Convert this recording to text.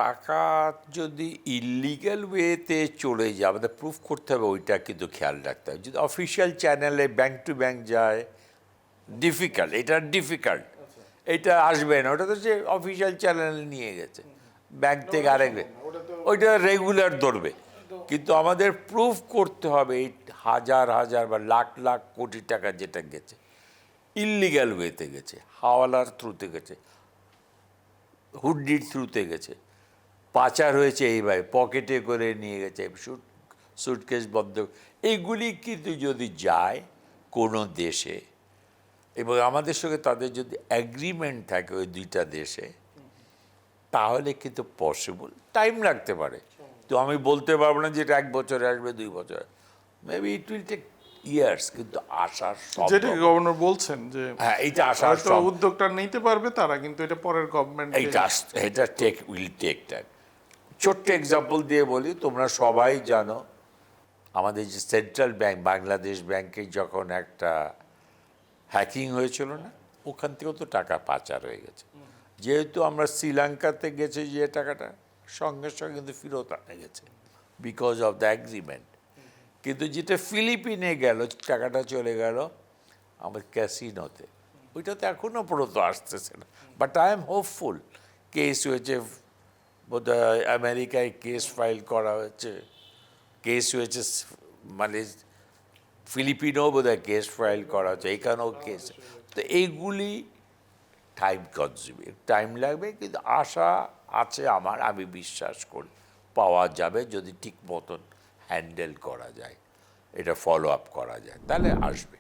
টাকা যদি ইলিগ্যাল ওয়েতে চলে যায় আমাদের প্রুফ করতে হবে, ওইটা কিন্তু খেয়াল রাখতে হবে। যদি অফিসিয়াল চ্যানেলে ব্যাংক টু ব্যাংক যায়, ডিফিকাল্ট, এটা ডিফিকাল্ট, এটা আসবে না। ওটা তো সে অফিসিয়াল চ্যানেলে নিয়ে গেছে, ব্যাংক থেকে আরেক, ওইটা রেগুলার ধরবে। কিন্তু আমাদের প্রুফ করতে হবে এই হাজার হাজার বা লাখ লাখ কোটি টাকা যেটা গেছে ইললিগ্যাল ওয়েতে গেছে, হাওয়ালার থ্রুতে গেছে, হুড্ডির থ্রুতে গেছে, পাচার হয়েছে এইভাবে, পকেটে করে নিয়ে গেছে, সুটকেস বন্ধ, এইগুলি কিন্তু যদি যায় কোনো দেশে এবং আমাদের সঙ্গে তাদের যদি অ্যাগ্রিমেন্ট থাকে ওই দুইটা দেশে, তাহলে কিন্তু পসিবল। টাইম লাগতে পারে, তো আমি বলতে পারবো না যে এটা 1 বছরে আসবে, 2 বছর, maybe it will take years, কিন্তু আসার যেটা গভর্নর বলছেন যে হ্যাঁ এইটা আসার উদ্যোগটা নিতে পারবে তারা, কিন্তু এটা পরের গভর্নমেন্ট এটা উইল টেক টাইম। ছোট্ট এক্সাম্পল দিয়ে বলি, তোমরা সবাই জানো আমাদের যে সেন্ট্রাল ব্যাংক বাংলাদেশ ব্যাংকে যখন একটা হ্যাকিং হয়েছিল না, ওখান থেকেও তো টাকা পাচার হয়ে গেছে। যেহেতু আমরা শ্রীলঙ্কাতে গেছি যে টাকাটা সঙ্গে সঙ্গে কিন্তু ফেরত আনা গেছে বিকজ অফ দ্য অ্যাগ্রিমেন্ট। কিন্তু যেটা ফিলিপিনে গেল, টাকাটা চলে গেল আমার ক্যাসিনোতে, ওইটা তো এখনও পর্যন্ত আসতেছে না। But I am hopeful, case হয়েছে বোধহয় আমেরিকায়, কেস ফাইল করা হয়েছে, কেস হয়েছে মানে ফিলিপিনেও বোধহয় কেস ফাইল করা হচ্ছে, এখানেও কেস। তো এইগুলি টাইম কনজিউমিং, টাইম লাগবে, কিন্তু আশা আছে আমার, আমি বিশ্বাস করি পাওয়া যাবে যদি ঠিক মতন হ্যান্ডেল করা যায়, এটা ফলো আপ করা যায়, তাহলে আসবে।